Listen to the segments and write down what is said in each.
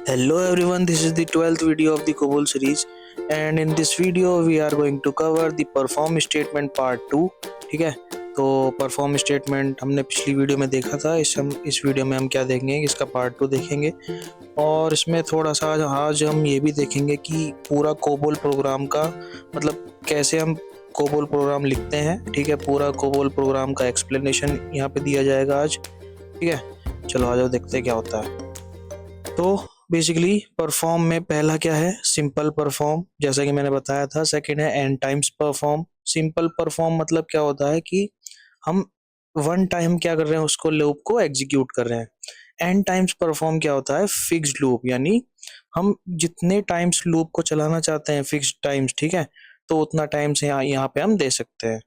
Hello everyone, this is the 12th video of the COBOL series and in this video we are going to cover the perform statement part 2। ठीक है, तो perform statement हमने पिछली video में देखा था। इस वीडियो में हम क्या देखेंगे, इसका पार्ट 2 देखेंगे और इसमें थोड़ा सा आज हम ये भी देखेंगे कि पूरा कोबोल प्रोग्राम का मतलब कैसे हम कोबोल प्रोग्राम लिखते हैं। ठीक है, पूरा कोबोल प्रोग्राम का एक्सप्लेनेशन यहाँ पे दिया जाएगा आज। ठीक है, चलो आ जाओ देखते हैं क्या होता है। तो बेसिकली परफॉर्म में पहला क्या है, सिंपल परफॉर्म, जैसा कि मैंने बताया था। सेकंड है n times perform. Simple perform मतलब क्या होता है कि हम वन टाइम क्या कर रहे हैं, उसको लूप को एग्जीक्यूट कर रहे हैं। एन टाइम्स परफॉर्म क्या होता है, फिक्स्ड लूप, यानी हम जितने टाइम्स लूप को चलाना चाहते हैं फिक्स्ड टाइम्स, ठीक है, तो उतना टाइम्स यहाँ पे हम दे सकते हैं।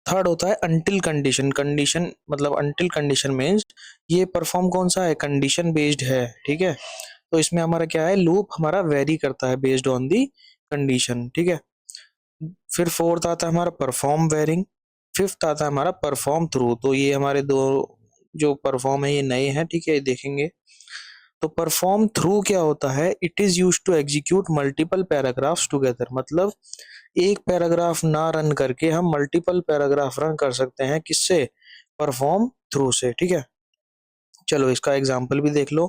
थर्ड होता है अनटिल कंडीशन। कंडीशन मतलब अनटिल कंडीशन मीन्स ये परफॉर्म कौन सा है, कंडीशन बेस्ड है। ठीक है, तो इसमें हमारा क्या है, लूप हमारा वेरी करता है बेस्ड ऑन दी कंडीशन। ठीक है, फिर फोर्थ आता है हमारा परफॉर्म वेरिंग। फिफ्थ आता है हमारा परफॉर्म थ्रू। तो ये हमारे दो जो परफॉर्म है ये नए हैं। ठीक है, ये देखेंगे। तो परफॉर्म थ्रू क्या होता है, it is use to execute multiple paragraphs together. मतलब एक पैराग्राफ ना रन करके हम मल्टीपल पैराग्राफ रन कर सकते हैं, किससे, परफॉर्म थ्रू से। ठीक है, चलो इसका एग्जांपल भी देख लो।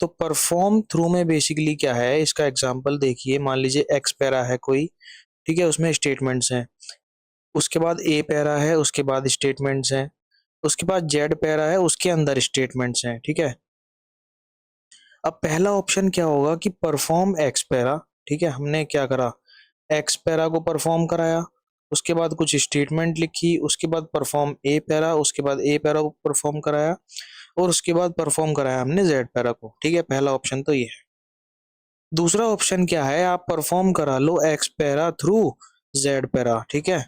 तो परफॉर्म थ्रू में बेसिकली क्या है, इसका एग्जांपल देखिए। मान लीजिए एक्स पैरा है कोई, ठीक है, उसमें स्टेटमेंट्स हैं, उसके बाद ए पैरा है, उसके बाद स्टेटमेंट्स हैं, उसके बाद जेड पैरा है, उसके अंदर स्टेटमेंट्स हैं। ठीक है, अब पहला ऑप्शन क्या होगा कि परफॉर्म एक्स पैरा। ठीक है, हमने क्या करा, एक्स पैरा को परफॉर्म कराया, उसके बाद कुछ स्टेटमेंट लिखी, उसके बाद परफॉर्म ए पैरा, उसके बाद ए पैरा को परफॉर्म कराया और उसके बाद परफॉर्म कराया हमने जेड पैरा को। ठीक है, पहला ऑप्शन तो ये है। दूसरा ऑप्शन क्या है, आप परफॉर्म करा लो X para through Z para. ठीक है,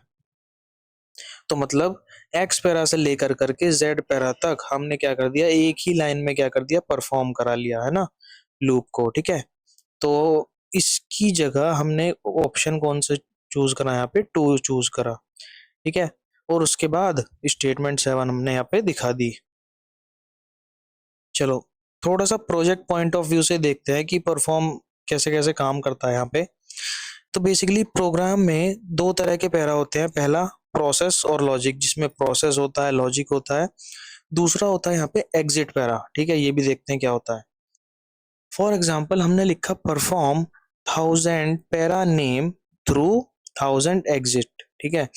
तो मतलब एक्स पैरा से लेकर करके जेड पैरा तक हमने क्या कर दिया, एक ही लाइन में क्या कर दिया, परफॉर्म करा लिया है ना लूप को। ठीक है, तो इसकी जगह हमने ऑप्शन कौन से चूज करा, यहाँ पे टू चूज करा। ठीक है, और उसके बाद स्टेटमेंट 7 हमने यहाँ पे दिखा दी। चलो थोड़ा सा प्रोजेक्ट पॉइंट ऑफ व्यू से देखते हैं कि परफॉर्म कैसे कैसे काम करता है यहाँ पे। तो बेसिकली प्रोग्राम में दो तरह के पैरा होते हैं। पहला प्रोसेस और लॉजिक, जिसमें प्रोसेस होता है, लॉजिक होता है। दूसरा होता है यहाँ पे एग्जिट पैरा। ठीक है, ये भी देखते हैं क्या होता है। फॉर एग्जाम्पल हमने लिखा perform 1000 para name through 1000 exit. ठीक है,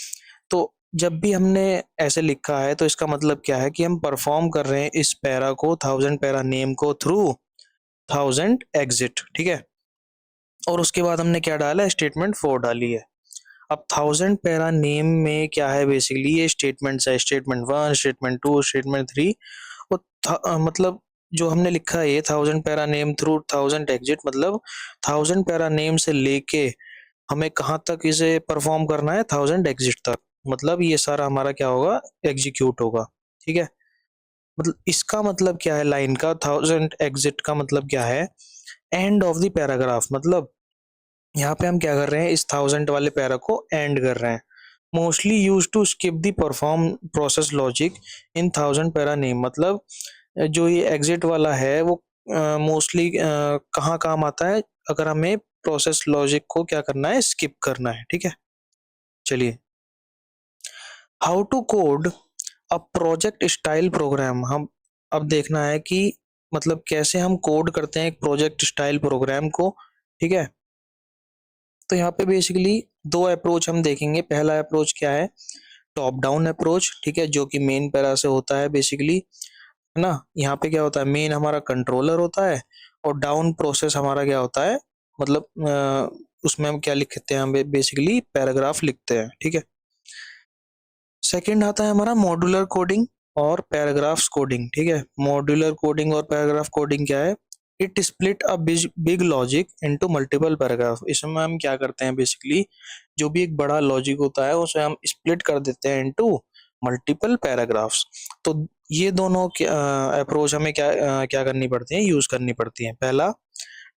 तो जब भी हमने ऐसे लिखा है तो इसका मतलब क्या है कि हम परफॉर्म कर रहे हैं इस पैरा को, 1000 पैरा नेम को थ्रू 1000 एग्जिट। ठीक है, और उसके बाद हमने क्या डाला है, स्टेटमेंट 4 डाली है। अब 1000 पैरा नेम में क्या है, बेसिकली ये स्टेटमेंट्स है, स्टेटमेंट 1, स्टेटमेंट 2, स्टेटमेंट 3। और मतलब जो हमने लिखा है ये 1000 पैरा नेम थ्रू 1000 एग्जिट, मतलब 1000 पैरा नेम से लेके हमें कहाँ तक इसे परफॉर्म करना है, 1000 एग्जिट तक। मतलब ये सारा हमारा क्या होगा, एग्जीक्यूट होगा। ठीक है, मतलब इसका मतलब क्या है, लाइन का 1000 एग्जिट का मतलब क्या है, एंड ऑफ द पैराग्राफ। मतलब यहाँ पे हम क्या कर रहे हैं, इस 1000 वाले पैरा को एंड कर रहे हैं। Mostly use to skip the perform process logic in 1000 para name. मतलब जो ये एग्जिट वाला है वो मोस्टली कहाँ काम आता है, अगर हमें प्रोसेस लॉजिक को क्या करना है, स्किप करना है। ठीक है, चलिए how to code a project style program. हम अब देखना है कि मतलब कैसे हम कोड करते हैं एक प्रोजेक्ट स्टाइल प्रोग्राम को। ठीक है, तो यहाँ पे बेसिकली दो अप्रोच हम देखेंगे। पहला अप्रोच क्या है, टॉप डाउन अप्रोच। ठीक है, जो कि मेन पैरा से होता है बेसिकली, है ना। यहाँ पे क्या होता है, मेन हमारा कंट्रोलर होता है और डाउन प्रोसेस हमारा क्या होता है, मतलब उसमें हम क्या लिखते हैं, हम बेसिकली पैराग्राफ लिखते हैं। ठीक है, सेकंड आता है हमारा मॉड्यूलर कोडिंग और पैराग्राफ्स कोडिंग। ठीक है, मॉड्यूलर कोडिंग और पैराग्राफ कोडिंग क्या है, it split a big logic into multiple paragraph. इसमें हम क्या करते हैं, बेसिकली जो भी एक बड़ा लॉजिक होता है उसे हम स्प्लिट कर देते हैं इनटू मल्टीपल पैराग्राफ्स। तो ये दोनों अप्रोच हमें क्या करनी पड़ती है, यूज करनी पड़ती है। पहला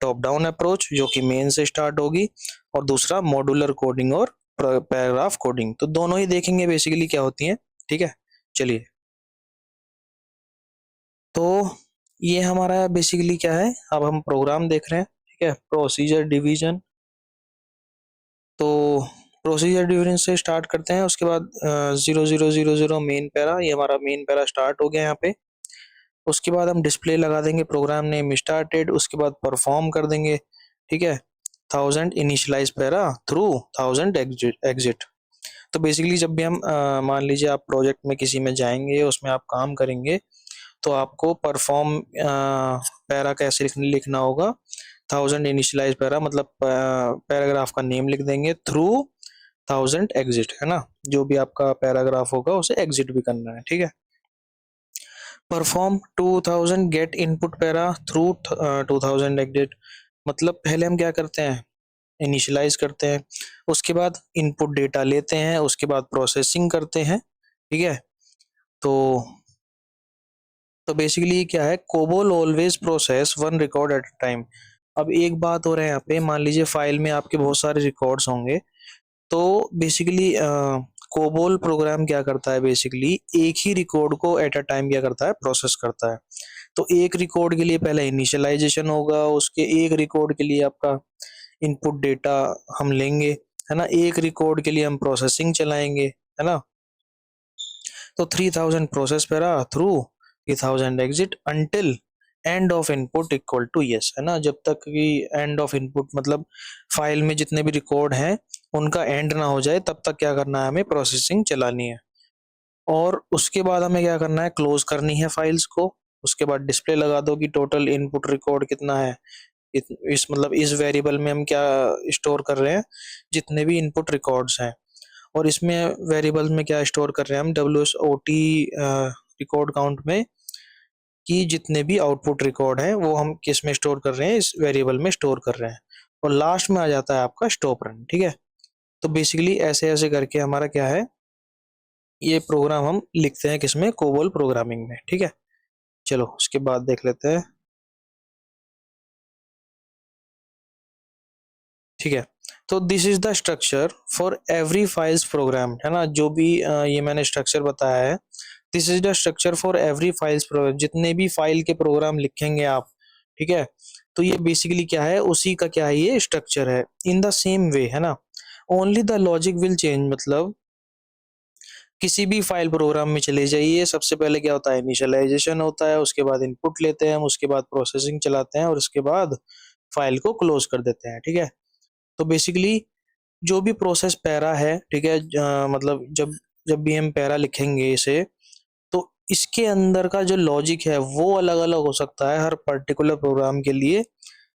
टॉप डाउन अप्रोच जो कि मेन से स्टार्ट होगी, और दूसरा मॉड्यूलर कोडिंग और पैराग्राफ कोडिंग। तो दोनों ही देखेंगे बेसिकली क्या होती हैं। ठीक है, चलिए तो ये हमारा बेसिकली क्या है, अब हम प्रोग्राम देख रहे हैं, ठीक है, प्रोसीजर डिवीजन। तो प्रोसीजर डिवीजन से स्टार्ट करते हैं, उसके बाद 0000 मेन पैरा, ये हमारा मेन पैरा स्टार्ट हो गया यहाँ पे। उसके बाद हम डिस्प्ले लगा देंगे प्रोग्राम नेम स्टार्टेड, उसके बाद परफॉर्म कर देंगे, ठीक है, 1000 इनिशियलाइज पैरा थ्रू 1000 एग्जिट। तो बेसिकली जब भी हम मान लीजिए आप प्रोजेक्ट में किसी में जाएंगे, उसमें आप काम करेंगे, तो आपको परफॉर्म पैरा कैसे लिखना होगा, 1000 इनिशियलाइज पैरा, मतलब पैराग्राफ का नेम लिख देंगे थ्रू 1000 एग्जिट, है ना, जो भी आपका पैराग्राफ होगा उसे एग्जिट भी करना है, ठीक है। Perform 2000 get input para through 2000 exit, मतलब पहले हम क्या करते हैं, इनिशियलाइज करते हैं, उसके बाद इनपुट डेटा लेते हैं, उसके बाद प्रोसेसिंग करते हैं, ठीक है। तो बेसिकली क्या है, COBOL always process one record at a time. अब एक बात हो रहा है यहाँ पे, मान लीजिए फाइल में आपके बहुत सारे रिकॉर्ड्स होंगे, तो बेसिकली कोबोल प्रोग्राम क्या करता है, बेसिकली एक ही रिकॉर्ड को एट अ टाइम क्या करता है, प्रोसेस करता है। तो एक रिकॉर्ड के लिए पहले इनिशियलाइजेशन होगा, उसके एक रिकॉर्ड के लिए आपका इनपुट डेटा हम लेंगे, है ना, एक रिकॉर्ड के लिए हम प्रोसेसिंग चलाएंगे, है ना। तो 3000 process para through 3000 exit until end of input equal to yes, है ना, जब तक कि एंड ऑफ इनपुट मतलब फाइल में जितने भी रिकॉर्ड हैं उनका एंड ना हो जाए, तब तक क्या करना है, हमें प्रोसेसिंग चलानी है। और उसके बाद हमें क्या करना है, क्लोज करनी है फाइल्स को। उसके बाद डिस्प्ले लगा दो कि टोटल इनपुट रिकॉर्ड कितना है, इस मतलब इस वेरिएबल में हम क्या स्टोर कर रहे हैं, जितने भी इनपुट रिकॉर्ड्स हैं। और इसमें वेरिएबल में क्या स्टोर कर रहे हैं हम, WSOT रिकॉर्ड काउंट में, कि जितने भी आउटपुट रिकॉर्ड हैं वो हम किस में स्टोर कर रहे हैं, इस वेरिएबल में स्टोर कर रहे हैं। और लास्ट में आ जाता है आपका स्टॉप रन, ठीक है। तो बेसिकली ऐसे ऐसे करके हमारा क्या है, ये प्रोग्राम हम लिखते हैं किसमें, कोबोल प्रोग्रामिंग में, ठीक है। चलो उसके बाद देख लेते हैं, ठीक है। तो this is the structure for every files program, है ना, जो भी ये मैंने स्ट्रक्चर बताया है, this is the structure for every files program, जितने भी फाइल के प्रोग्राम लिखेंगे आप, ठीक है। तो ये बेसिकली क्या है, उसी का क्या है, ये स्ट्रक्चर है। इन द सेम वे, है ना, only the logic will change, मतलब किसी भी फाइल प्रोग्राम में चले जाइए, सबसे पहले क्या होता है, इनिशियलाइजेशन होता है, उसके बाद इनपुट लेते हैं हम, उसके बाद प्रोसेसिंग चलाते हैं, और उसके बाद फाइल को क्लोज कर देते हैं, ठीक है। तो बेसिकली जो भी प्रोसेस पैरा है, ठीक है, मतलब जब जब भी हम पैरा लिखेंगे इसे, तो इसके अंदर का जो लॉजिक है वो अलग अलग हो सकता है हर पर्टिकुलर प्रोग्राम के लिए,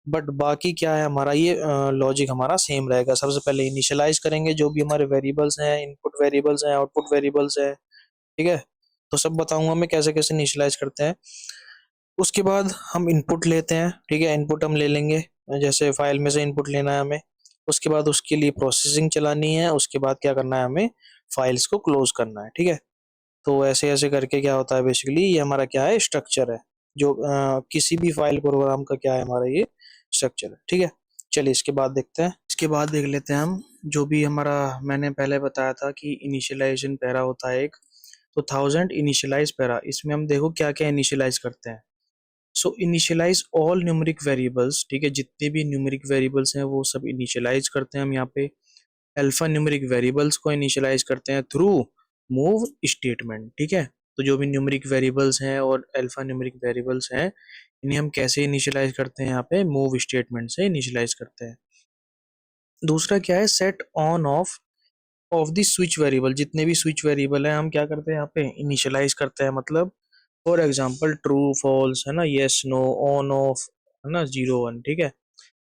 बट बाकी क्या है, हमारा ये लॉजिक हमारा सेम रहेगा। सबसे पहले इनिशियलाइज करेंगे जो भी हमारे वेरिएबल्स हैं, इनपुट वेरिएबल्स हैं, आउटपुट वेरिएबल्स हैं, ठीक है। तो सब बताऊंगा मैं कैसे कैसे इनिशियलाइज करते हैं। उसके बाद हम इनपुट लेते हैं, ठीक है, इनपुट हम ले लेंगे, जैसे फाइल में से इनपुट लेना है हमें। उसके बाद उसके लिए प्रोसेसिंग चलानी है, उसके बाद क्या करना है, हमें फाइल्स को क्लोज करना है, ठीक है। तो ऐसे ऐसे करके क्या होता है, बेसिकली ये हमारा क्या है, स्ट्रक्चर है, जो किसी भी फाइल प्रोग्राम का क्या है, हमारा ये स्ट्रक्चर है, ठीक है। चलिए इसके बाद देखते हैं, इसके बाद देख लेते हैं हम, जो भी हमारा मैंने पहले बताया था कि इनिशियलाइजेशन पैरा होता है एक, तो 1000 इनिशियलाइज पैरा, इसमें हम देखो क्या क्या इनिशियलाइज करते हैं। सो इनिशियलाइज ऑल न्यूमेरिक वेरिएबल्स, ठीक है, जितने भी न्यूमेरिक वेरिएबल्स हैं वो सब इनिशियलाइज करते हैं हम यहाँ पे। अल्फा न्यूमेरिक वेरिएबल्स को इनिशियलाइज करते हैं थ्रू मूव स्टेटमेंट, ठीक है। तो जो भी न्यूमेरिक वेरिएबल्स हैं और अल्फा न्यूमेरिक वेरिएबल्स हैं, इन्हें हम कैसे इनिशियलाइज करते हैं, यहाँ पे मूव स्टेटमेंट से इनिशियलाइज करते हैं। दूसरा क्या है, set on off the switch variable, जितने भी स्विच वेरिएबल हैं हम क्या करते हैं, यहाँ पे इनिशियलाइज करते हैं। मतलब फॉर एग्जांपल ट्रू फॉल्स, है ना, यस नो, ऑन ऑफ, है ना, 0 1, ठीक है।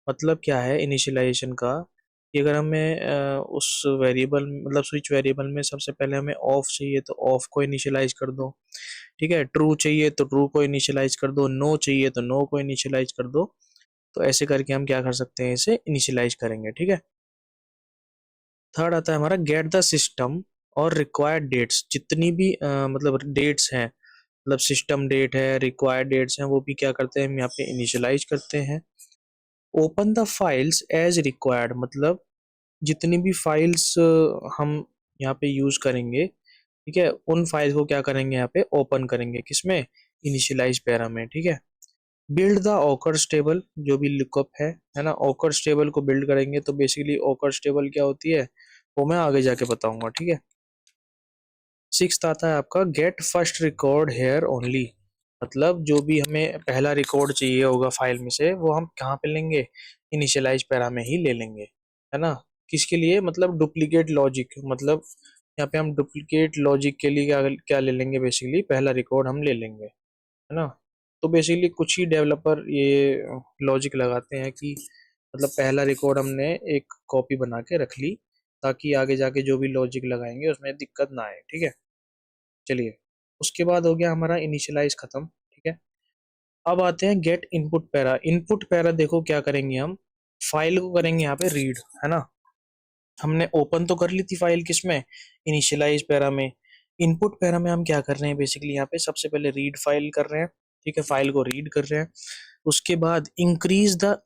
मतलब क्या है इनिशियलाइजेशन का, कि अगर हमें उस वेरिएबल मतलब स्विच वेरिएबल में सबसे पहले हमें ऑफ चाहिए तो ऑफ को इनिशियलाइज कर दो, ठीक है, ट्रू चाहिए तो ट्रू को इनिशियलाइज कर दो, नो चाहिए तो नो को इनिशियलाइज कर दो। तो ऐसे करके हम क्या कर सकते हैं, इसे इनिशियलाइज करेंगे, ठीक है। थर्ड आता है हमारा गेट द सिस्टम और रिक्वायर्ड डेट्स, जितनी भी मतलब डेट्स हैं, मतलब सिस्टम डेट है, रिक्वायर्ड डेट्स हैं, वो भी क्या करते हैं हम यहाँ पे इनिशियलाइज करते हैं। Open the files as required, मतलब जितनी भी फाइल्स हम यहाँ पे यूज करेंगे, ठीक है, उन फाइल्स को क्या करेंगे, यहाँ पे ओपन करेंगे, किसमें, इनिशियलाइज पैरा में, ठीक है। बिल्ड द ओकर्स टेबल, जो भी लुकअप है ना, ओकर्स टेबल को बिल्ड करेंगे। तो बेसिकली ओकर्स टेबल क्या होती है वो मैं आगे जाके बताऊंगा, ठीक है। सिक्स्थ आता है आपका get first record here only, मतलब जो भी हमें पहला रिकॉर्ड चाहिए होगा फाइल में से वो हम कहाँ पे लेंगे, इनिशियलाइज पैरा में ही ले लेंगे, है ना। किसके लिए, मतलब डुप्लीकेट लॉजिक, मतलब यहाँ पे हम डुप्लीकेट लॉजिक के लिए क्या क्या ले लेंगे, बेसिकली पहला रिकॉर्ड हम ले लेंगे, है ना। तो बेसिकली कुछ ही डेवलपर ये लॉजिक लगाते हैं कि मतलब पहला रिकॉर्ड हमने एक कॉपी बना के रख ली ताकि आगे जाके जो भी लॉजिक लगाएंगे उसमें दिक्कत ना आए, ठीक है। चलिए, उसके बाद हो गया हमारा इनिशियलाइज खत्म, ठीक है। अब आते हैं get input para. Input para देखो क्या करेंगे हम, फाइल को करेंगे यहाँ पे रीड, है ना। हमने ओपन तो कर ली थी फाइल किसमें, इनिशियलाइज पैरा में। इनपुट पैरा में हम क्या कर रहे हैं, बेसिकली यहाँ पे सबसे पहले रीड फाइल कर रहे हैं, ठीक है, फाइल को रीड कर रहे हैं। उसके बाद increase the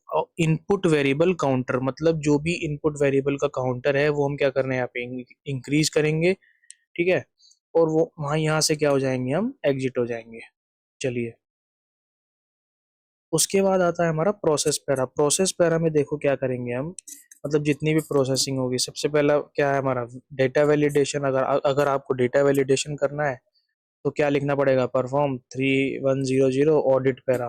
input variable counter, मतलब जो भी इनपुट वेरिएबल का काउंटर है वो हम क्या कर रहे हैं यहाँ पे इंक्रीज करेंगे, ठीक है। और वो वहां यहाँ से क्या हो जाएंगे, हम एग्जिट हो जाएंगे। चलिए, उसके बाद आता है हमारा प्रोसेस पैरा। प्रोसेस पैरा में देखो क्या करेंगे हम, मतलब जितनी भी प्रोसेसिंग होगी सबसे पहला क्या है हमारा, डेटा वैलिडेशन। अगर अगर आपको डेटा वैलिडेशन करना है तो क्या लिखना पड़ेगा, परफॉर्म 3100 ऑडिट पैरा,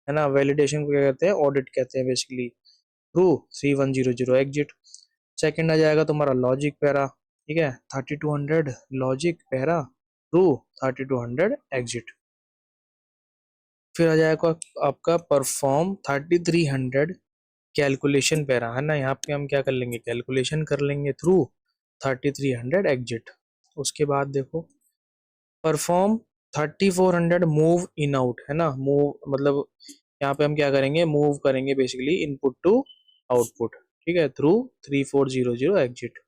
है ना। वैलिडेशन को क्या कहते हैं, ऑडिट कहते हैं बेसिकली, थ्रू 3100 एग्जिट। सेकंड आ जाएगा तुम्हारा लॉजिक पैरा, ठीक है, 3200 लॉजिक पैरा थ्रू 3200 एग्जिट। फिर आ जाएगा आपका परफॉर्म 3300 कैलकुलेशन पैरा, है ना। यहाँ पे हम क्या कर लेंगे, कैलकुलेशन कर लेंगे थ्रू 3300 एग्जिट। उसके बाद देखो परफॉर्म 3400 मूव इन आउट, है ना। मूव मतलब यहाँ पे हम क्या करेंगे, मूव करेंगे बेसिकली इनपुट टू आउटपुट, ठीक है, थ्रू 3400 एग्जिट।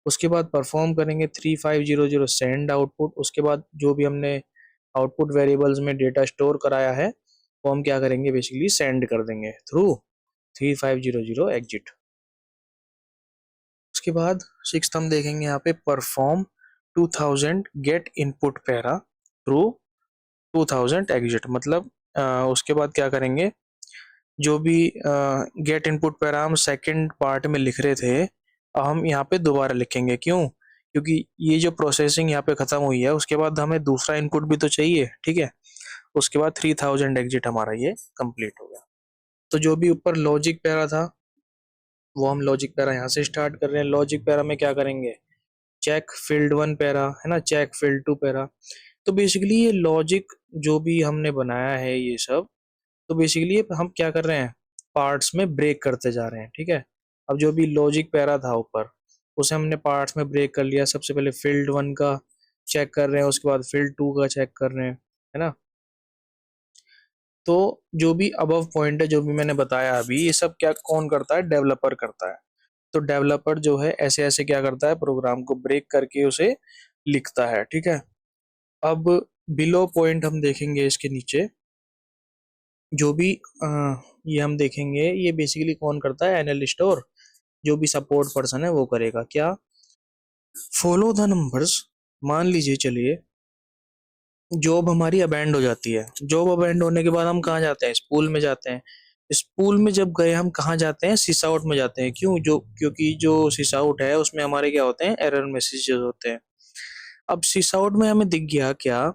उसके बाद परफॉर्म करेंगे 3500 सेंड आउटपुट। उसके बाद जो भी हमने आउटपुट वेरिएबल्स में डेटा स्टोर कराया है वो हम क्या करेंगे, बेसिकली सेंड कर देंगे थ्रू 3500 एग्जिट। उसके बाद सिक्स्थ हम देखेंगे यहाँ पे perform 2000 get input para through 2000 exit, मतलब उसके बाद क्या करेंगे, जो भी गेट इनपुट पैरा हम सेकंड पार्ट में लिख रहे थे हम यहाँ पे दोबारा लिखेंगे, क्यों, क्योंकि ये जो प्रोसेसिंग यहाँ पे खत्म हुई है उसके बाद हमें दूसरा इनपुट भी तो चाहिए, ठीक है। उसके बाद 3000 एग्जिट हमारा ये कंप्लीट हो गया। तो जो भी ऊपर लॉजिक पैरा था वो हम लॉजिक पैरा यहाँ से स्टार्ट कर रहे हैं। लॉजिक पैरा में क्या करेंगे, चेक फील्ड वन पैरा, है ना, चेक फील्ड टू पैरा। तो बेसिकली ये लॉजिक जो भी हमने बनाया है ये सब, तो बेसिकली हम क्या कर रहे हैं, पार्ट्स में ब्रेक करते जा रहे हैं, ठीक है। अब जो भी लॉजिक पैरा था ऊपर उसे हमने पार्ट्स में ब्रेक कर लिया। सबसे पहले फील्ड वन का चेक कर रहे हैं, उसके बाद फील्ड टू का चेक कर रहे हैं, है ना। तो जो भी अबव पॉइंट है जो भी मैंने बताया अभी, ये सब क्या कौन करता है, डेवलपर करता है। तो डेवलपर जो है ऐसे ऐसे क्या करता है, प्रोग्राम को ब्रेक करके उसे लिखता है, ठीक है। अब बिलो पॉइंट हम देखेंगे इसके नीचे, जो भी ये हम देखेंगे ये बेसिकली कौन करता है, एनालिस्ट और जो भी सपोर्ट पर्सन है वो करेगा क्या, फॉलो द नंबर्स। मान लीजिए चलिए जॉब हमारी अबेंड हो जाती है, जॉब अबेंड होने के बाद हम कहाँ जाते हैं, स्कूल में जाते हैं। स्कूल में जब गए हम कहाँ जाते हैं, सिस आउट में जाते हैं, क्यों, जो क्योंकि जो सिस आउट है उसमें हमारे क्या होते हैं, एरर मैसेजेस होते हैं। अब सिस आउट में हमें दिख गया क्या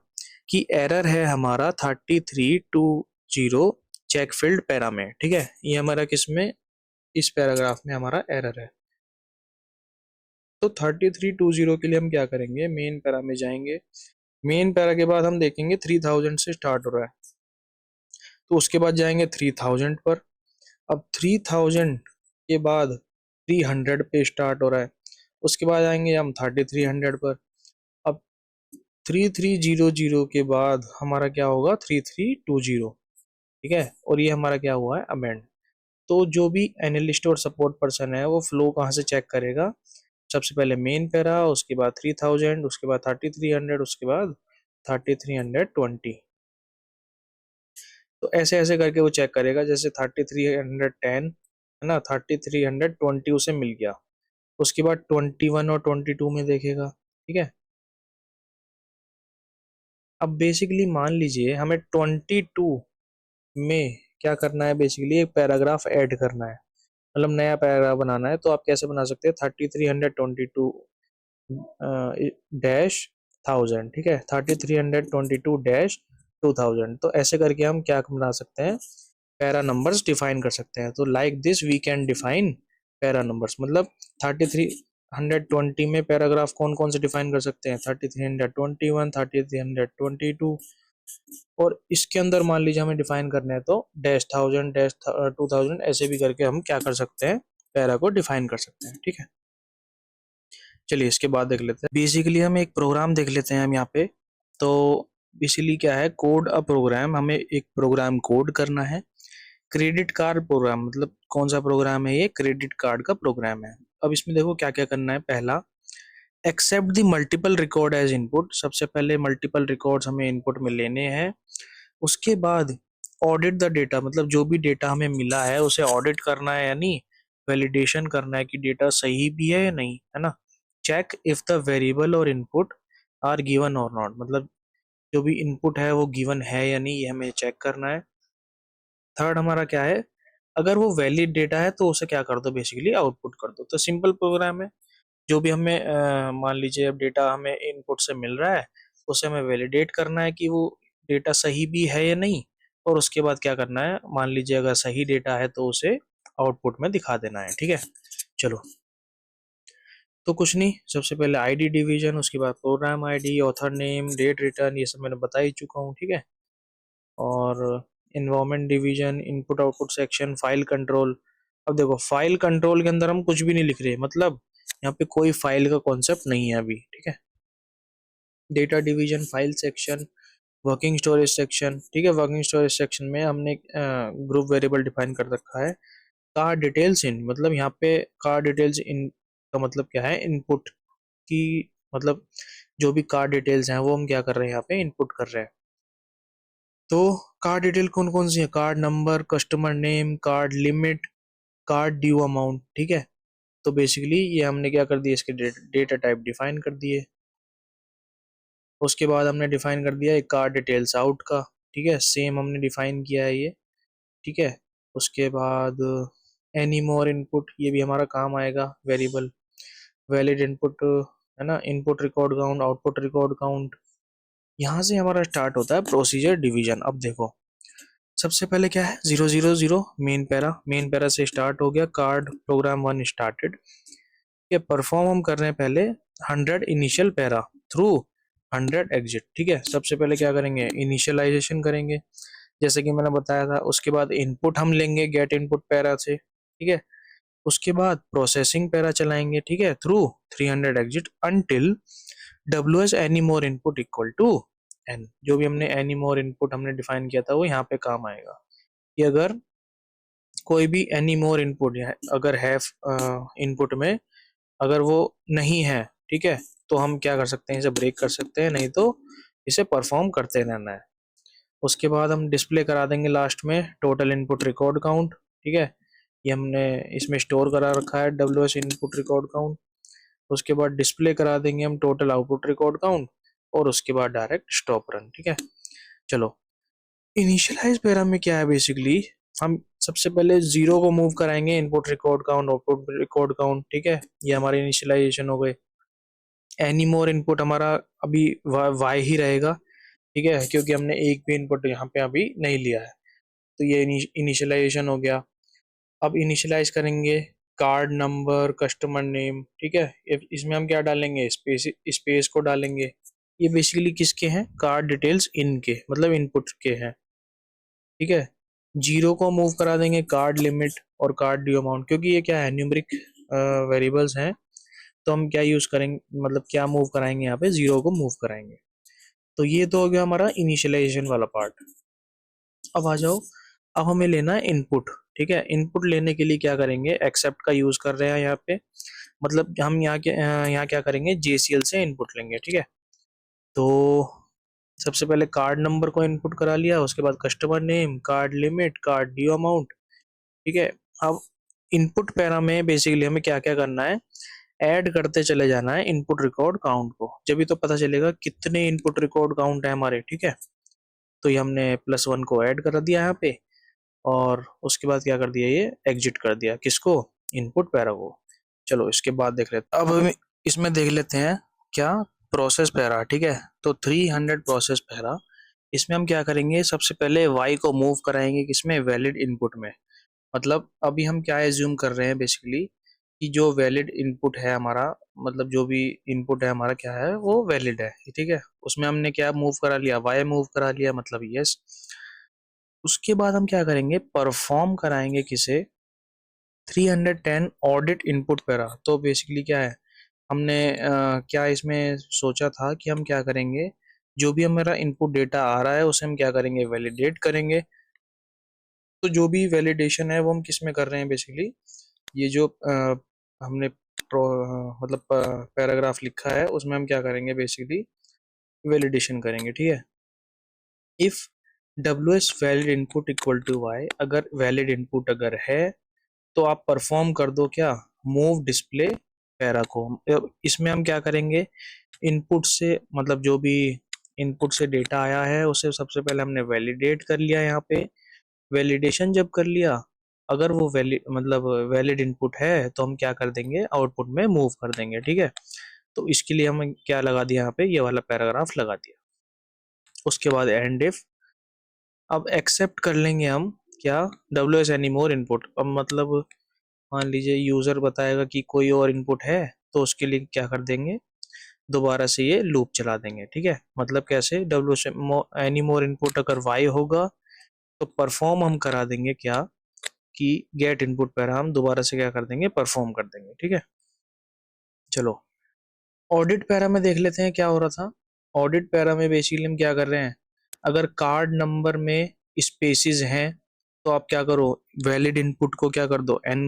कि एरर है हमारा 3320 चेक फील्ड पैरा में, ठीक है। ये हमारा किसमें, इस पैराग्राफ में हमारा एरर है। तो 3320 के लिए हम क्या करेंगे, मेन पैरा में जाएंगे। मेन पैरा के बाद हम देखेंगे 3000 से स्टार्ट हो रहा है, तो उसके बाद जाएंगे 3000 पर। अब 3000 के बाद 300 पे स्टार्ट हो रहा है, उसके बाद आएंगे हम 3300 पर। अब 3300 के बाद हमारा क्या होगा, 3320, ठीक है। और ये हमारा क्या हुआ है, अमेंड। तो जो भी एनालिस्ट और सपोर्ट पर्सन है वो फ्लो कहाँ से चेक करेगा, सबसे पहले मेन पैरा, उसके बाद 3000, उसके बाद 3300, उसके बाद 3320। तो ऐसे ऐसे करके वो चेक करेगा, जैसे 3310 है ना, 3320 उसे मिल गया, उसके बाद 21 और 22 में देखेगा, ठीक है। अब बेसिकली मान लीजिए हमें 22 में क्या करना है, बेसिकली एक पैराग्राफ ऐड करना है, मतलब नया पैराग्राफ बनाना है। तो आप कैसे बना सकते हैं, 3322 डैश 1000, ठीक है, 3322-2000। तो ऐसे करके हम क्या बना सकते हैं, पैरा नंबर्स डिफाइन कर सकते हैं। तो like this we can define para numbers, मतलब 3320 में पैराग्राफ कौन कौन से डिफाइन कर सकते हैं, 3321, 3322, और इसके अंदर मान लीजिए हमें डिफाइन करना है तो डैश 1000 डैश 2000, ऐसे भी करके हम क्या कर सकते हैं, पैरा को डिफाइन कर सकते हैं, ठीक है। चलिए इसके बाद देख लेते हैं, बेसिकली हम एक प्रोग्राम देख लेते हैं हम यहाँ पे। तो बेसिकली क्या है, कोड अ प्रोग्राम, हमें एक प्रोग्राम कोड करना है। क्रेडिट कार्ड प्रोग्राम, मतलब कौन सा प्रोग्राम है ये, क्रेडिट कार्ड का प्रोग्राम है। अब इसमें देखो क्या क्या करना है। पहला, accept the multiple record as input, सबसे पहले मल्टीपल रिकॉर्ड्स हमें इनपुट में लेने हैं। उसके बाद ऑडिट द डेटा, मतलब जो भी डेटा हमें मिला है उसे ऑडिट करना है, यानी वैलिडेशन करना है कि डेटा सही भी है या नहीं, है ना। चेक इफ द वेरिएबल और इनपुट आर गिवन और नॉट, मतलब जो भी इनपुट है वो गिवन है या नहीं, ये हमें चेक करना है। थर्ड हमारा क्या है, अगर वो वैलिड डेटा है तो उसे क्या कर दो, बेसिकली आउटपुट कर दो। तो सिंपल प्रोग्राम है। जो भी हमें मान लीजिए अब डेटा हमें इनपुट से मिल रहा है, उसे हमें वैलिडेट करना है कि वो डेटा सही भी है या नहीं, और उसके बाद क्या करना है, मान लीजिए अगर सही डेटा है तो उसे आउटपुट में दिखा देना है, ठीक है। चलो, तो कुछ नहीं, सबसे पहले आईडी डिवीजन, उसके बाद program ID, author name, date return, ये सब मैंने बता ही चुका हूँ, ठीक है। और environment division, input output section, file control. अब देखो फाइल कंट्रोल के अंदर हम कुछ भी नहीं लिख रहे, मतलब यहाँ पे कोई फाइल का कॉन्सेप्ट नहीं है अभी, ठीक है। Data division, file section, working storage section, ठीक है। वर्किंग स्टोरेज सेक्शन में हमने ग्रुप वेरिएबल डिफाइन कर रखा है। कार डिटेल्स इन, मतलब यहाँ पे कार डिटेल्स इन का मतलब क्या है, इनपुट की, मतलब जो भी कार डिटेल्स हैं वो हम क्या कर रहे हैं, यहाँ पे इनपुट कर रहे हैं। तो कार्ड डिटेल कौन कौन सी है, card number, customer name, card limit, card due amount, ठीक है। तो बेसिकली ये हमने क्या कर दिया, इसके डेटा टाइप डिफाइन कर दिए। उसके बाद हमने डिफाइन कर दिया एक कार्ड डिटेल्स आउट का, ठीक है, सेम हमने डिफाइन किया है ये, ठीक है। उसके बाद एनी मोर इनपुट, ये भी हमारा काम आएगा, वेरिएबल वैलिड इनपुट, है ना, input record count, output record count. यहाँ से हमारा स्टार्ट होता है प्रोसीजर डिवीजन। अब देखो सबसे पहले क्या है, 000 मेन पैरा से स्टार्ट हो गया, कार्ड प्रोग्राम 1 स्टार्टेड। ये परफॉर्म हम कर रहे हैं पहले 100 इनिशियल पैरा थ्रू 100 एग्जिट, ठीक है। सबसे पहले क्या करेंगे, इनिशियलाइजेशन करेंगे जैसे कि मैंने बताया था। उसके बाद इनपुट हम लेंगे गेट इनपुट पैरा से, ठीक है। उसके बाद प्रोसेसिंग पैरा चलाएंगे, ठीक है, through 300 exit until W S any more input equal to N. जो भी हमने एनी मोर इनपुट हमने डिफाइन किया था वो यहाँ पे काम आएगा, कि अगर कोई भी एनी मोर इनपुट अगर है इनपुट में, अगर वो नहीं है, ठीक है, तो हम क्या कर सकते हैं, इसे ब्रेक कर सकते हैं, नहीं तो इसे परफॉर्म करते रहना है। उसके बाद हम डिस्प्ले करा देंगे लास्ट में टोटल इनपुट रिकॉर्ड काउंट, ठीक है। ये हमने इसमें स्टोर करा रखा है W S input record count. उसके बाद डिस्प्ले करा देंगे हम टोटल आउटपुट रिकॉर्ड काउंट, और उसके बाद डायरेक्ट स्टॉप रन, ठीक है। चलो, इनिशियलाइज पैरा में क्या है, बेसिकली हम सबसे पहले जीरो को मूव कराएंगे, input record count, output record count, ठीक है। ये हमारे इनिशियलाइजेशन हो गए। एनी मोर इनपुट हमारा अभी वाई ही रहेगा, ठीक है, क्योंकि हमने एक भी इनपुट यहाँ पे अभी नहीं लिया है। तो ये इनिशियलाइजेशन हो गया। अब इनिशियलाइज करेंगे कार्ड नंबर, कस्टमर नेम, ठीक है। इसमें हम क्या डालेंगे, स्पेस, स्पेस को डालेंगे। ये बेसिकली किसके हैं, कार्ड डिटेल्स इनके, मतलब इनपुट के हैं, ठीक है। जीरो को मूव करा देंगे कार्ड लिमिट और कार्ड ड्यू अमाउंट, क्योंकि ये क्या है, न्यूमेरिक वेरिएबल्स हैं। तो हम क्या यूज करेंगे, मतलब क्या मूव कराएंगे, यहाँ पे जीरो को मूव कराएंगे। तो ये तो हो गया हमारा इनिशियलाइजेशन वाला पार्ट। अब आ जाओ, अब हमें लेना है इनपुट, ठीक है। इनपुट लेने के लिए क्या करेंगे, एक्सेप्ट का यूज कर रहे हैं यहाँ पे, मतलब हम यहाँ क्या करेंगे, जेसीएल से इनपुट लेंगे, ठीक है। तो सबसे पहले कार्ड नंबर को इनपुट करा लिया, उसके बाद customer name, card limit, card due amount, ठीक है। अब इनपुट पैरा में बेसिकली हमें क्या क्या करना है, ऐड करते चले जाना है इनपुट रिकॉर्ड काउंट को, जब भी तो पता चलेगा कितने इनपुट रिकॉर्ड काउंट है हमारे, ठीक है। तो ये हमने +1 को ऐड कर दिया यहाँ पे, और उसके बाद क्या कर दिया, ये एग्जिट कर दिया किसको, इनपुट पैरा को। चलो इसके बाद देख लेते हैं, अब हम इसमें देख लेते हैं क्या, प्रोसेस पैरा। ठीक है, तो 300 प्रोसेस पैरा, इसमें हम क्या करेंगे, सबसे पहले y को मूव कराएंगे किसमें, वैलिड इनपुट में। मतलब अभी हम क्या एज्यूम कर रहे हैं बेसिकली, कि जो वैलिड इनपुट है हमारा, मतलब जो भी इनपुट है हमारा क्या है, वो वैलिड है। ठीक है, उसमें हमने क्या मूव करा लिया, y मूव करा लिया, मतलब यस। उसके बाद हम क्या करेंगे, परफॉर्म कराएंगे किसे, 310 ऑडिट इनपुट पैरा। तो बेसिकली क्या है, हमने क्या इसमें सोचा था कि हम क्या करेंगे, जो भी हमारा इनपुट डेटा आ रहा है उसे हम क्या करेंगे, वैलिडेट करेंगे। तो जो भी वैलिडेशन है वो हम किस में कर रहे हैं बेसिकली, ये जो हमने मतलब पैराग्राफ लिखा है उसमें हम क्या करेंगे बेसिकली, वैलिडेशन करेंगे। ठीक है, if W S valid input equal to Y, अगर वैलिड इनपुट अगर है तो आप परफॉर्म कर दो क्या, मूव डिस्प्ले पैरा को। इसमें हम क्या करेंगे, इनपुट से मतलब जो भी इनपुट से डेटा आया है उसे सबसे पहले हमने वैलिडेट कर लिया यहाँ पे। वैलिडेशन जब कर लिया, अगर वो वैलिड मतलब वैलिड इनपुट है तो हम क्या कर देंगे, आउटपुट में मूव कर देंगे। ठीक है, तो इसके लिए हम क्या लगा दिया यहाँ पे, ये वाला पैराग्राफ लगा दिया। उसके बाद एंड इफ, अब एक्सेप्ट कर लेंगे हम क्या, W S any more input. अब मतलब मान लीजिए यूजर बताएगा कि कोई और इनपुट है, तो उसके लिए क्या कर देंगे, दोबारा से ये लूप चला देंगे। ठीक है, मतलब कैसे, डब्ल्यू से एनी मोर इनपुट अगर वाई होगा तो परफॉर्म हम करा देंगे क्या, कि गेट इनपुट पैरा हम दोबारा से क्या कर देंगे, परफॉर्म कर देंगे। ठीक है, चलो ऑडिट पैरा में देख लेते हैं क्या हो रहा था। ऑडिट पैरा में बेसिकली हम क्या कर रहे हैं, अगर कार्ड नंबर में स्पेसिस हैं तो आप क्या करो, वैलिड इनपुट को क्या कर दो एन,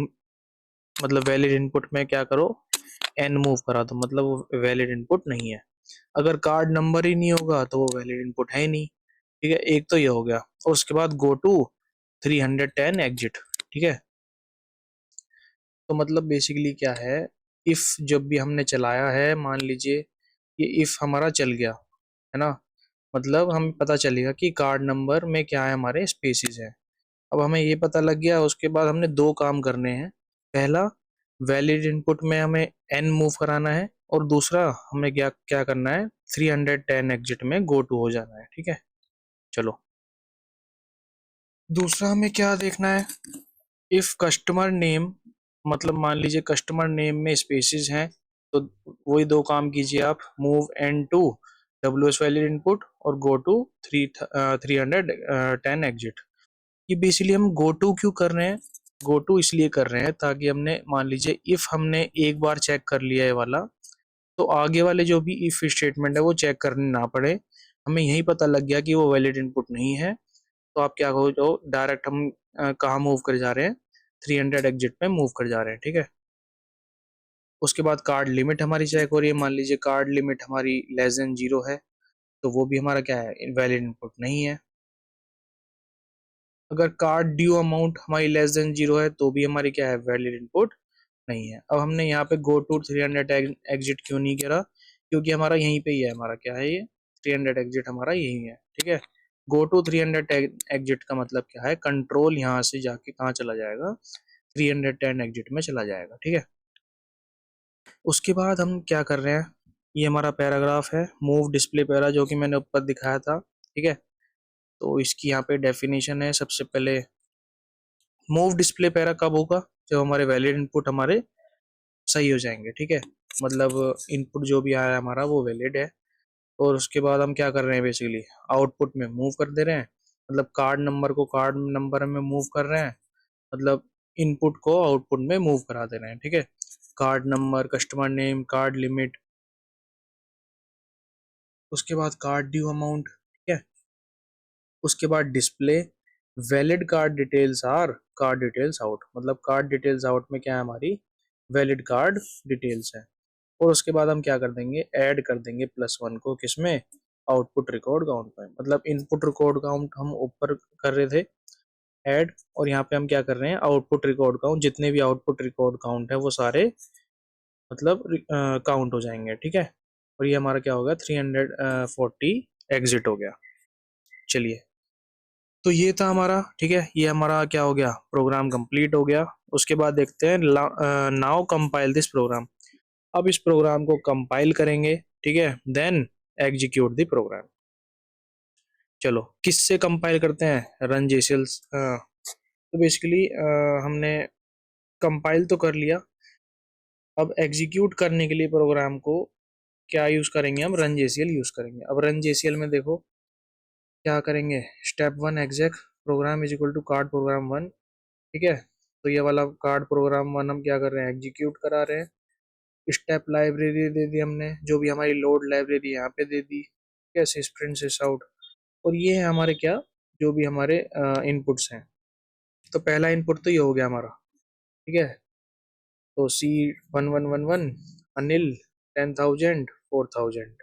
मतलब वैलिड इनपुट में क्या करो, एन मूव करा दो, मतलब वो वैलिड इनपुट नहीं है। अगर कार्ड नंबर ही नहीं होगा तो वो वैलिड इनपुट है ही नहीं। ठीक है, एक तो ये हो गया, और उसके बाद गो टू 310 एग्जिट। ठीक है, तो मतलब बेसिकली क्या है, इफ जब भी हमने चलाया है, मान लीजिए ये इफ हमारा चल गया है ना, मतलब हमें पता चलेगा कि कार्ड नंबर में क्या है, हमारे स्पेसिस है। अब हमें ये पता लग गया, उसके बाद हमने दो काम करने हैं। पहला, वैलिड इनपुट में हमें एन मूव कराना है, और दूसरा हमें क्या क्या करना है, 310 एग्जिट में गो टू हो जाना है। ठीक है, चलो दूसरा हमें क्या देखना है, इफ कस्टमर नेम, मतलब मान लीजिए कस्टमर नेम में स्पेसिस हैं, तो वही दो काम कीजिए आप, move N to W S valid input और गो टू 310 एग्जिट। ये बेसिकली हम गो टू क्यों कर रहे हैं, गो टू इसलिए कर रहे हैं ताकि हमने मान लीजिए इफ हमने एक बार चेक कर लिया है वाला, तो आगे वाले जो भी इफ स्टेटमेंट है वो चेक करने ना पड़े। हमें यही पता लग गया कि वो वैलिड इनपुट नहीं है, तो आप क्या करो, जो डायरेक्ट हम कहाँ मूव कर जा रहे हैं, 300 एग्जिट पे मूव कर जा रहे हैं। ठीक है, उसके बाद कार्ड लिमिट हमारी चेक हो रही है, मान लीजिए कार्ड लिमिट हमारी <0 है, तो वो भी हमारा क्या है, वैलिड इनपुट नहीं है। अगर कार्ड ड्यू अमाउंट हमारी <0 है तो भी हमारी क्या है, वैलिड इनपुट नहीं है। अब हमने यहाँ पे गो टू 300 एग्जिट क्यों नहीं करा, क्योंकि हमारा यहीं पे ही है, हमारा क्या है ये 300 एग्जिट हमारा यही है। ठीक है, गो टू 300 एग्जिट का मतलब क्या है, कंट्रोल यहाँ से जाके कहाँ चला जाएगा, 310 एग्जिट में चला जाएगा। ठीक है, उसके बाद हम क्या कर रहे हैं, ये हमारा पैराग्राफ है, मूव डिस्प्ले पैरा, जो कि मैंने ऊपर दिखाया था। ठीक है, तो इसकी यहाँ पे डेफिनेशन है, सबसे पहले मूव डिस्प्ले पैरा कब होगा, जब हमारे वैलिड इनपुट हमारे सही हो जाएंगे। ठीक है, मतलब इनपुट जो भी आया है हमारा वो वैलिड है। और उसके बाद हम क्या कर रहे हैं बेसिकली, आउटपुट में मूव कर दे रहे हैं, मतलब कार्ड नंबर को कार्ड नंबर में मूव कर रहे हैं, मतलब इनपुट को आउटपुट में मूव करा दे रहे हैं। ठीक है, card number, customer name, card limit, उसके बाद कार्ड ड्यू अमाउंट। ठीक है, उसके बाद display valid card details are card details out, मतलब कार्ड डिटेल्स आउट में क्या है, हमारी वैलिड कार्ड डिटेल्स है। और उसके बाद हम क्या कर देंगे, ऐड कर देंगे +1 को किसमें, आउटपुट रिकॉर्ड काउंट में। मतलब इनपुट रिकॉर्ड काउंट हम ऊपर कर रहे थे ऐड, और यहाँ पे हम क्या कर रहे हैं, आउटपुट रिकॉर्ड काउंट, जितने भी आउटपुट रिकॉर्ड काउंट है वो सारे मतलब काउंट हो जाएंगे। ठीक है, और ये हमारा क्या होगा, 340 एग्जिट हो गया। चलिए तो ये था हमारा, ठीक है, ये हमारा क्या हो गया, प्रोग्राम कंप्लीट हो गया। उसके बाद देखते हैं नाउ कंपाइल दिस प्रोग्राम। अब इस प्रोग्राम को कंपाइल करेंगे, ठीक है, देन एग्जीक्यूट द प्रोग्राम। चलो किससे कंपाइल करते हैं, रन जेसीएल। तो बेसिकली हमने कंपाइल तो कर लिया, अब एग्जीक्यूट करने के लिए प्रोग्राम को क्या यूज करेंगे, हम रन जेसीएल यूज करेंगे। अब रन जेसीएल में देखो क्या करेंगे, step 1 exec program is equal to card program 1, ठीक है। तो ये वाला कार्ड प्रोग्राम 1 हम क्या कर रहे हैं, एग्जीक्यूट करा रहे हैं। स्टेप लाइब्रेरी दे दी हमने, जो भी हमारी लोड लाइब्रेरी यहाँ पे दे दी, कैसे स्प्रिंट सिस आउट। और ये है हमारे क्या, जो भी हमारे इनपुट्स हैं। तो पहला इनपुट तो ये हो गया हमारा, ठीक है। तो C1111 अनिल 10,000 4,000।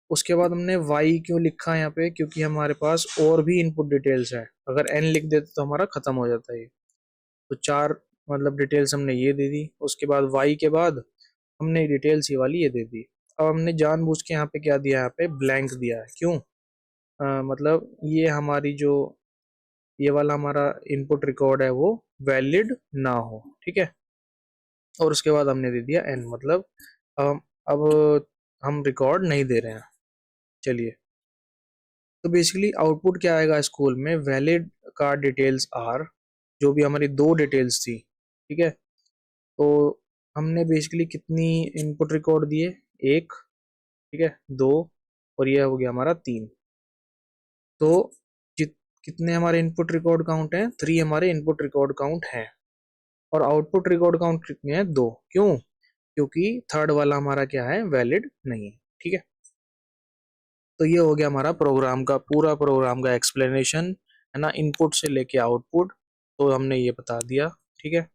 उसके बाद हमने y क्यों लिखा है यहाँ पे, क्योंकि हमारे पास और भी इनपुट डिटेल्स है। अगर n लिख देते तो हमारा खत्म हो जाता है ये। तो 4 मतलब डिटेल्स हमने ये दे दी। उसके बाद y के बाद हमने डिटेल्स ये वाली ये दे दी। अब हमने जानबूझ के यहाँ पे क्या दिया, यहाँ पे ब्लैंक दिया है, क्यों, मतलब ये हमारी जो ये वाला हमारा इनपुट रिकॉर्ड है वो वैलिड ना हो, ठीक है। और उसके बाद हमने दे दिया n, मतलब अब हम रिकॉर्ड नहीं दे रहे हैं। चलिए, तो बेसिकली आउटपुट क्या आएगा स्कूल में, वैलिड कार्ड डिटेल्स आर, जो भी हमारी 2 डिटेल्स थी, ठीक है। तो हमने बेसिकली कितनी इनपुट रिकॉर्ड दिए, 1, ठीक है, 2, और ये हो गया हमारा 3। तो कितने हमारे इनपुट रिकॉर्ड काउंट हैं, 3 हमारे इनपुट रिकॉर्ड काउंट हैं। और आउटपुट रिकॉर्ड काउंट कितने हैं, 2, क्यों, क्योंकि थर्ड वाला हमारा क्या है, वैलिड नहीं है, ठीक है। तो ये हो गया हमारा प्रोग्राम का पूरा, प्रोग्राम का एक्सप्लेनेशन है ना, इनपुट से लेके आउटपुट। तो हमने ये बता दिया, ठीक है।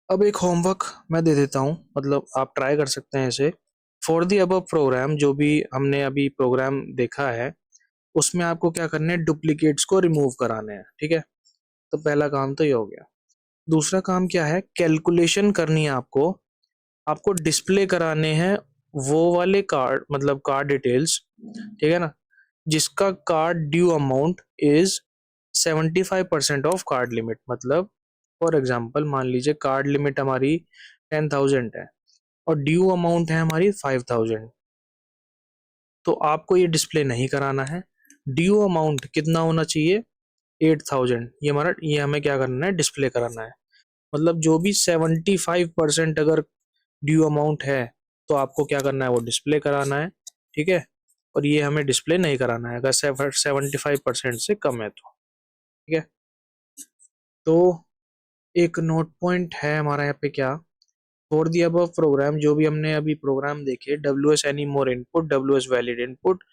अब एक होमवर्क मैं दे देता हूँ, मतलब आप ट्राई कर सकते हैं इसे। फॉर दी अबव प्रोग्राम, जो भी हमने अभी प्रोग्राम देखा है उसमें आपको क्या करना है, डुप्लीकेट्स को रिमूव कराने हैं, ठीक है। तो पहला काम तो ये हो गया। दूसरा काम क्या है, कैलकुलेशन करनी है आपको, आपको डिस्प्ले कराने हैं वो वाले कार्ड, मतलब कार्ड डिटेल्स, ठीक है ना, जिसका card due amount is 75% of card limit. मतलब फॉर एग्जांपल मान लीजिए कार्ड लिमिट हमारी 10,000 है और ड्यू अमाउंट है हमारी 5,000, तो आपको ये डिस्प्ले नहीं कराना है। ड्यू अमाउंट कितना होना चाहिए, 8,000, ये हमें क्या करना है, डिस्प्ले कराना है। मतलब जो भी 75% अगर ड्यू अमाउंट है तो आपको क्या करना है, वो डिस्प्ले कराना है, ठीक है। और ये हमें डिस्प्ले नहीं कराना है अगर 75% से कम है तो, ठीक है। तो एक नोट पॉइंट है हमारा यहाँ पे, क्या, फॉर दी अबव प्रोग्राम, जो भी हमने अभी प्रोग्राम देखे, WS any more input, WS valid input,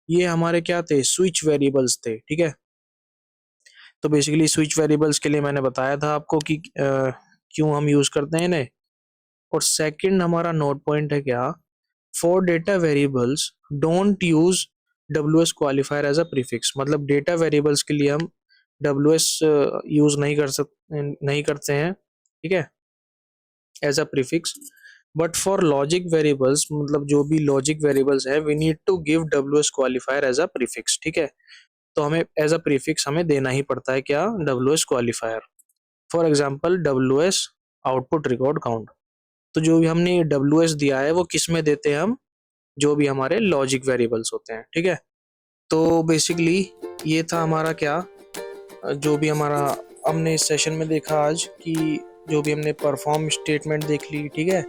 ये हमारे क्या थे, स्विच वेरिएबल्स थे, ठीक है। तो बेसिकली स्विच वेरिएबल्स के लिए मैंने बताया था आपको कि क्यों हम यूज करते हैं इन्हें। और सेकंड हमारा नोट पॉइंट है क्या, for data variables don't use WS qualifier as a prefix. मतलब डेटा वेरिएबल्स के लिए हम WS यूज नहीं करते हैं, ठीक है, as a prefix. But for logic variables, मतलब जो भी लॉजिक वेरिएबल्स है, we need to give WS qualifier as a prefix, ठीक है। तो हमें एज अ प्रीफिक्स हमें देना ही पड़ता है क्या, WS qualifier. For example WS output record count. तो जो भी हमने WS दिया है वो किस में देते हैं हम, जो भी हमारे लॉजिक वेरिएबल्स होते हैं, ठीक है। तो बेसिकली ये था हमारा क्या, जो भी हमारा हमने इस सेशन में देखा आज, कि जो भी हमने परफॉर्म स्टेटमेंट देख ली, ठीक है।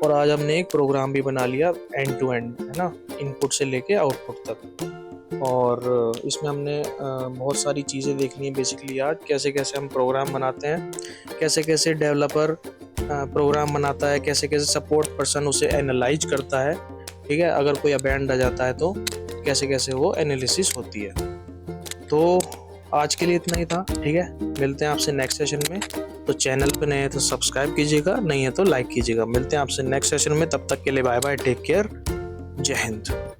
और आज हमने एक प्रोग्राम भी बना लिया एंड टू एंड, है ना, इनपुट से लेके आउटपुट तक। और इसमें हमने बहुत सारी चीज़ें देखनी है बेसिकली आज, कैसे कैसे हम प्रोग्राम बनाते हैं, कैसे कैसे डेवलपर प्रोग्राम बनाता है, कैसे कैसे सपोर्ट पर्सन उसे एनालाइज करता है, ठीक है। अगर कोई अबैंड आ जाता है तो कैसे कैसे वो एनालिसिस होती है। तो आज के लिए इतना ही था, ठीक है। मिलते हैं आपसे नेक्स्ट सेशन में। तो चैनल पे नए हैं तो सब्सक्राइब कीजिएगा, नहीं है तो लाइक कीजिएगा। मिलते हैं आपसे नेक्स्ट सेशन में, तब तक के लिए बाय बाय, टेक केयर, जय हिंद।